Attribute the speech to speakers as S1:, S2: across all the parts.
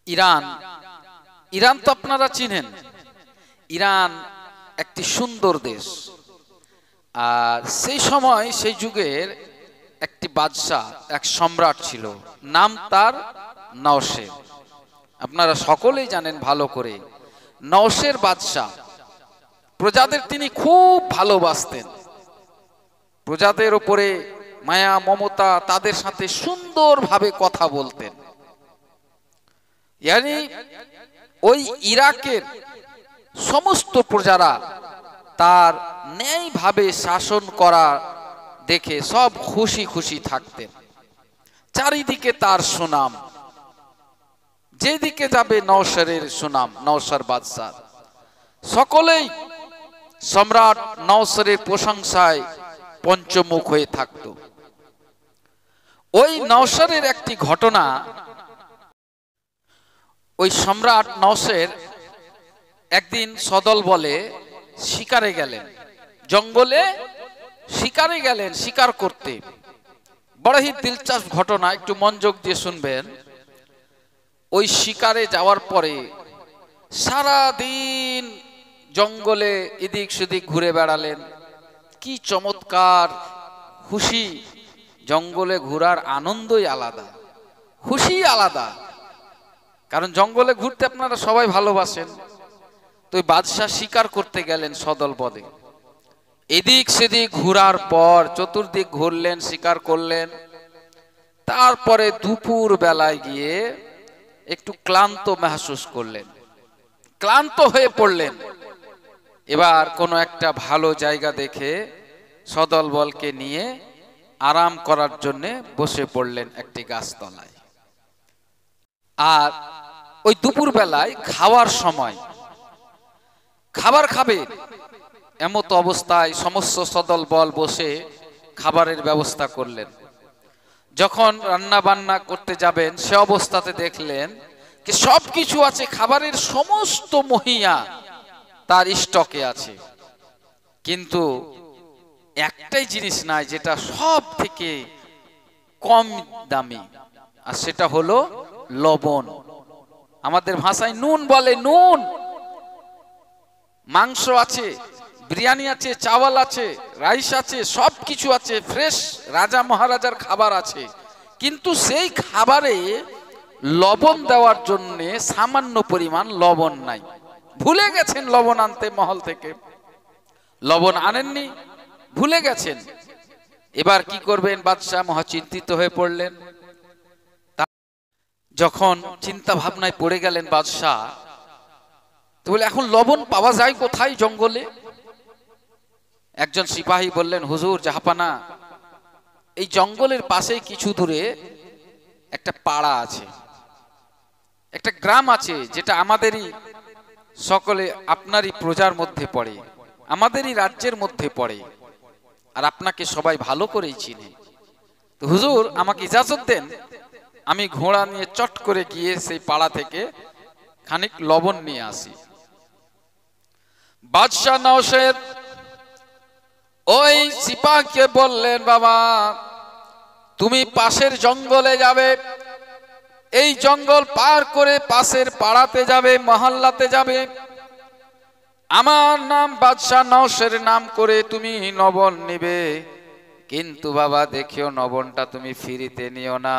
S1: Iran Iran তো আপনারা চিনেন। ইরান একটি সুন্দর দেশ। আর সেই সময় সেই যুগের একটি বাদশাহ, এক সম্রাট ছিল, নাম তার নওশের। আপনারা সকলেই জানেন ভালো করে। নওশের বাদশাহ প্রজাদের তিনি খুব ভালোবাসতেন। প্রজাদের উপরে মায়া মমতা, তাদের সাথে সুন্দরভাবে কথা বলতেন। ইয়ানি ওই ইরাকের সমস্ত প্রজারা তার ন্যায়ভাবে শাসন করা দেখে সব খুশি খুশি থাকতেন। চারিদিকে তার সুনাম, যেদিকে যাবে নওশেরের সুনাম, নওশের বাদশাহ। সকলেই সম্রাট নওশেরের প্রশংসায় পঞ্চমুখ হয়ে থাকত। ওই নওশেরের একটি ঘটনা, ওই সম্রাট নওশের একদিন সদল বলে শিকারে গেলেন, জঙ্গলে শিকারে গেলেন, শিকার করতে। বড়ই দিলচস্প ঘটনা, একটু মনোযোগ দিয়ে শুনবেন। ওই শিকারে যাওয়ার পরে সারা দিন জঙ্গলে এদিক সেদিক ঘুরে বেড়ালেন। কি চমৎকার খুশি! জঙ্গলে ঘোরার আনন্দই আলাদা, খুশি আলাদা। কারণ জঙ্গলে ঘুরতে আপনারা সবাই ভালোবাসেন। তো বাদশাহ শিকার করতে গেলেন সদল পদে। এদিক সেদিক ঘোরার পর চতুর্দিক ঘুরলেন, শিকার করলেন। তারপরে দুপুর বেলায় গিয়ে একটু ক্লান্ত মেহসুস করলেন, ক্লান্ত হয়ে পড়লেন। এবার কোনো একটা ভালো জায়গা দেখে সদল বলকে নিয়ে আরাম করার জন্য বসে পড়লেন একটি গাছতলায়। আর ওই দুপুর বেলায় খাওয়ার সময় খাবার খাবে এমত অবস্থায় সমস্ত সদল বল বসে খাবারের ব্যবস্থা করলেন। যখন রান্না বান্না করতে যাবেন সে অবস্থাতে দেখলেন যে সবকিছু আছে, খাবারের সমস্ত মহিয়া তার স্টকে আছে, কিন্তু একটাই জিনিস নাই যেটা সব থেকে কম দামি, আর সেটা হলো লবণ। আমাদের ভাষায় নুন বলে, নুন। মাংস আছে, বিরিয়ানি আছে, চাওয়াল আছে, রাইস আছে, সব কিছু আছে, ফ্রেশ রাজা মহারাজার খাবার আছে, কিন্তু সেই খাবারে লবণ দেওয়ার জন্য সামান্য পরিমাণ লবণ নাই। ভুলে গেছেন লবণ আনতে মহল থেকে, লবণ আনেননি, ভুলে গেছেন। এবার কি করবেন? বাদশাহ মহাচিন্তিত হয়ে পড়লেন। যখন চিন্তা ভাবনায় পড়ে গেলেন বাদশাহ, তো বলে এখন লবণ পাওয়া যায় কোথায় জঙ্গলে? একজন সিপাহী বললেন, হুজুর জাহাপানা, এই জঙ্গলের পাশে কিছু দূরে একটা পাড়া আছে, একটা গ্রাম আছে, যেটা আমাদেরই সকলে আপনারই প্রজার মধ্যে পড়ে, আমাদেরই রাজ্যের মধ্যে পড়ে, আর আপনাকে সবাই ভালো করেই চিনে। তো হুজুর আমাকে ইজাজত দেন, আমি ঘোড়া নিয়ে চট করে গিয়ে সেই পাড়া থেকে খানিক লবণ নিয়ে আসি। বাদশাহ নওশের ওই সিপাহকে বললেন, বাবা তুমি পাশের জঙ্গলে যাবে, এই জঙ্গল পার করে পাশের পাড়াতে যাবে, মহল্লাতে যাবে, আমার নাম বাদশাহ নওশের নাম করে তুমি লবণ নিবে, কিন্তু বাবা দেখিও লবণটা তুমি ফ্রিতে নিও না,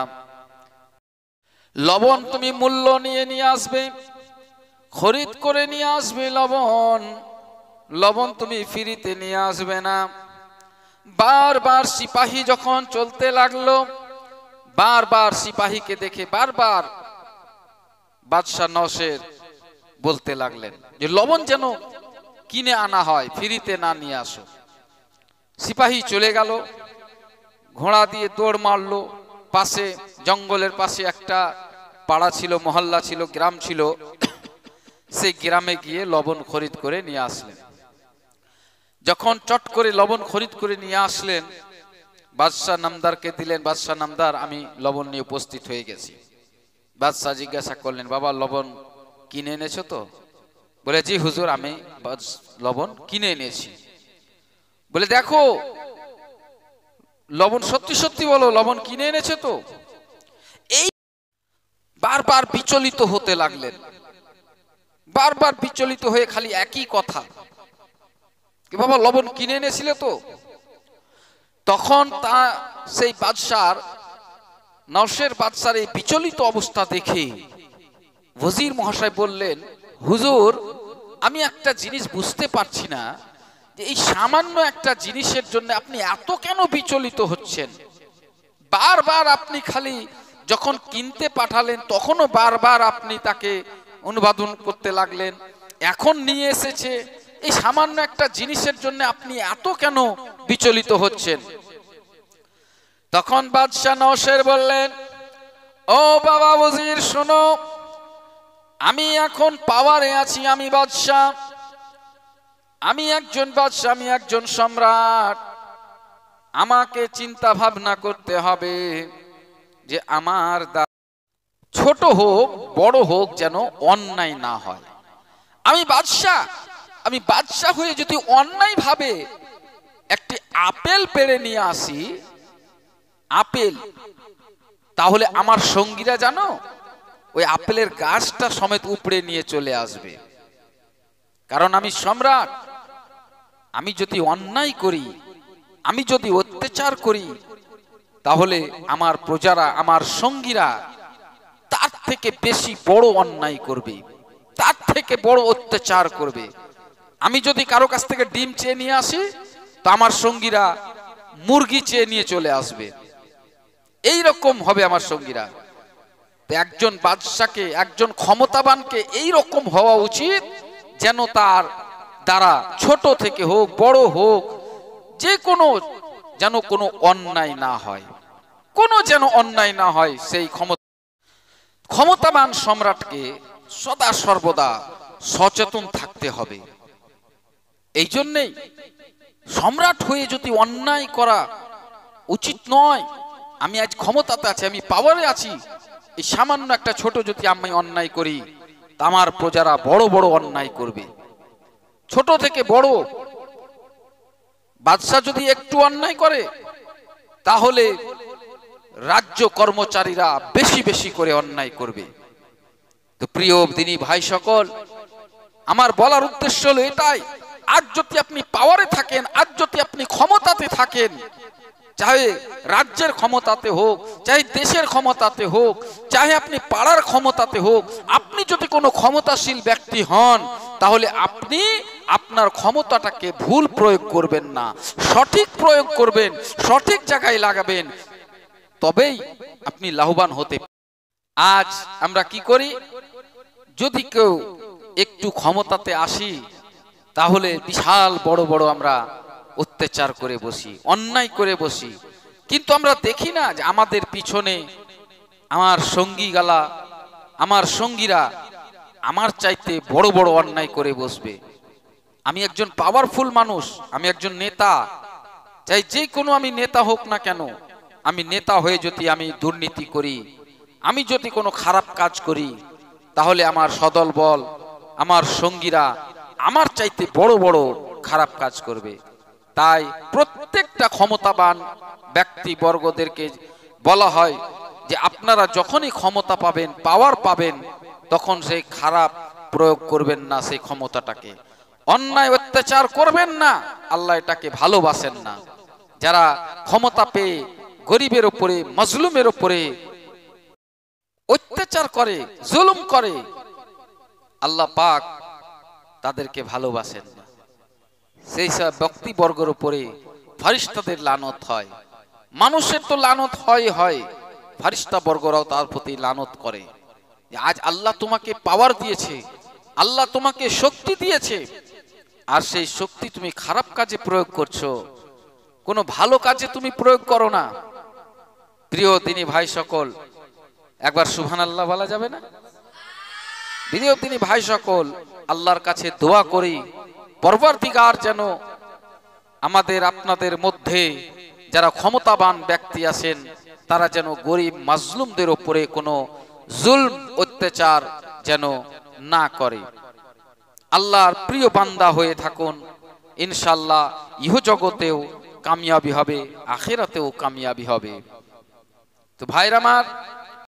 S1: লবণ তুমি মূল্য নিয়ে আসবে, খরিদ করে নিয়ে আসবে লবণ, লবণ তুমি ফ্রিতে নিয়ে আসবে না। বারবার সিপাহী যখন চলতে লাগলো, বারবার সিপাহীকে দেখে বারবার বাদশাহ নওশের বলতে লাগলেন যে লবণ যেন কিনে আনা হয়, ফ্রিতে না নিয়ে আসো। সিপাহী চলে গেল, ঘোড়া দিয়ে দৌড় মারলো। পাশে জঙ্গলের পাশে একটা পাড়া ছিল, মহল্লা ছিল, গ্রাম ছিল, সেই গ্রামে গিয়ে লবণ খরিদ করে নিয়ে আসলেন। যখন চট করে লবণ খরিদ করে নিয়ে আসলেন, বাদশাহ নামদারকে দিলেন, বাদশাহ নামদার আমি লবণ নিয়ে উপস্থিত হয়ে গেছি। বাদশাহ জিজ্ঞাসা করলেন, বাবা লবণ কিনে এনেছো তো? বলে জি হুজুর আমি লবণ কিনে এনেছি। বলে দেখো লবণ সত্যি সত্যি বলো, লবণ কিনে এনেছো তো? এই বারবার বিচলিত হতে লাগলেন, বারবার বিচলিত হয়ে খালি একই কথা, কি বাবা লবণ কিনে এনেছিলে তো? তখন তা সেই বাদশার, নওশের বাদশার এই বিচলিত অবস্থা দেখে ওজির মহাশয় বললেন, হুজুর আমি একটা জিনিস বুঝতে পারছি না, যে এই সামান্য একটা জিনিসের জন্য আপনি এত কেন বিচলিত হচ্ছেন? বারবার আপনি খালি যখন কিনতে পাঠালেন তখনও বারবার আপনি তাকে অনুবাদন করতে লাগলেন, এখন নিয়ে এসেছে, এই সামান্য একটা জিনিসের জন্য আপনি এত কেন বিচলিত হচ্ছেন? তখন বাদশাহ নওশের বললেন, ও বাবা ওজির শোনো, আমি এখন পাওয়ারে আছি, আমি বাদশাহ, আমি একজন বাদশাহ, আমি একজন সম্রাট। আমাকে চিন্তা ভাবনা করতে হবে যে আমার ছোট হোক বড় হোক যেন অন্যায় না হয়। আমি বাদশাহ, আমি বাদশাহ হয়ে যদি অন্যায় ভাবে একটি আপেল পেড়ে নিয়ে আসি, আপেল, তাহলে আমার সঙ্গীরা জানো ওই আপেলের গাছটা সমেত উপড়ে নিয়ে চলে আসবে, কারণ আমি সম্রাট। আমি যদি অন্যায় করি, আমি যদি অত্যাচার করি, তাহলে আমার প্রজারা, আমার সঙ্গীরা তার থেকে বেশি বড় অন্যায় করবে, তার থেকে বড় অত্যাচার করবে। আমি যদি কারো কাছ থেকে ডিম চেয়ে নিয়ে আসি, তো আমার সঙ্গীরা মুরগি চেয়ে নিয়ে চলে আসবে, এই রকম হবে আমার সঙ্গীরা। একজন বাদশাকে, একজন ক্ষমতাবানকে এই রকম হওয়া উচিত যেন তার দ্বারা ছোট থেকে হোক বড় হোক যে কোনো যেন কোনো অন্যায় না হয়, কোনো যেন অন্যায় না হয়। সেই ক্ষমতাবান সম্রাটকে সদা সর্বদা সচেতন থাকতে হবে। এই জন্যেই সম্রাট হয়ে যদি অন্যায় করা উচিত নয়। আমি আজ ক্ষমতাতে আছি, আমি পাওয়ারে আছি, এই সামান্য একটা ছোট যদি আমি অন্যায় করি, তা আমার প্রজারা বড় বড় অন্যায় করবে। ছোট থেকে বড় বাদশা যদি একটু অন্যায় করে, তাহলে রাজ্য কর্মচারীরা বেশি বেশি করে অন্যায় করবে। তো প্রিয় দিনী ভাই সকল, আমার বলার উদ্দেশ্য হলো এটাই, আজ যদি আপনি পাওয়ারে থাকেন, আজ যদি আপনি ক্ষমতাতে থাকেন, চাহে রাজ্যের ক্ষমতাতে হোক, চাহে দেশের ক্ষমতাতে হোক, চাহে আপনি পাড়ার ক্ষমতাতে হোক, আপনি যদি কোনো ক্ষমতাশীল ব্যক্তি হন, তাহলে আপনি আপনার ক্ষমতাটাকে ভুল প্রয়োগ করবেন না, সঠিক প্রয়োগ করবেন, সঠিক জায়গায় লাগাবেন, তবেই আপনি লাভবান হতে। আজ আমরা কি করি, যদি কেউ একটু ক্ষমতাতে আসি, তাহলে বিশাল বড় বড় আমরা অত্যাচার করে বসি, অন্যায় করে বসি, কিন্তু আমরা দেখি না যে আমাদের পিছনে আমার সঙ্গীগালা, আমার সঙ্গীরা আমার চাইতে বড় বড় অন্যায় করে বসবে। আমি একজন পাওয়ারফুল মানুষ, আমি একজন নেতা, চাই যে কোনো আমি নেতা হোক না কেন, আমি নেতা হয়ে যদি আমি দুর্নীতি করি, আমি যদি কোনো খারাপ কাজ করি, তাহলে আমার সদল বল, আমার সঙ্গীরা আমার চাইতে বড় বড় খারাপ কাজ করবে। তাই প্রত্যেকটা ক্ষমতাবান ব্যক্তিবর্গদেরকে বলা হয় যে আপনারা যখনই ক্ষমতা পাবেন, পাওয়ার পাবেন, তখন সেই খারাপ প্রয়োগ করবেন না, সেই ক্ষমতাটাকে অন্যায় অত্যাচার করবেন না। আল্লাহ এটাকে ভালোবাসেন না। যারা ক্ষমতা পেয়ে গরিবের উপরে, মজলুমের উপরে অত্যাচার করে, জুলুম করে, আল্লাহ পাক তাদেরকে ভালোবাসেন না। সেই সব ব্যক্তিবর্গের উপরে ফেরেশতাদের লানত হয়। মানুষের তো লানত হয়, ফেরেশতা বর্গরাও তার প্রতি লানত করে। আজ আল্লাহ তোমাকে পাওয়ার দিয়েছে, আল্লাহ তোমাকে শক্তি দিয়েছে, আর সেই শক্তি তুমি খারাপ কাজে প্রয়োগ করছো, কোনো ভালো কাজে তুমি প্রয়োগ করো না। প্রিয় দিনী ভাই সকল, একবার সুবহানাল্লাহ বলা যাবে না? প্রিয় দিনী ভাই সকল, আল্লাহর কাছে দোয়া করি, পরবর্তীকার যেন আমাদের আপনাদের মধ্যে যারা ক্ষমতাবান ব্যক্তি আছেন, তারা যেন গরিব মাজলুমদের উপরে কোনো জুলম অত্যাচার যেন না করে। আল্লাহর প্রিয় বান্দা হয়ে থাকুন, ইনশাআল্লাহ ইহ জগতেও কামিয়াবি হবে, আখিরাতেও কামিয়াবি হবে। তো ভাইরা আমার,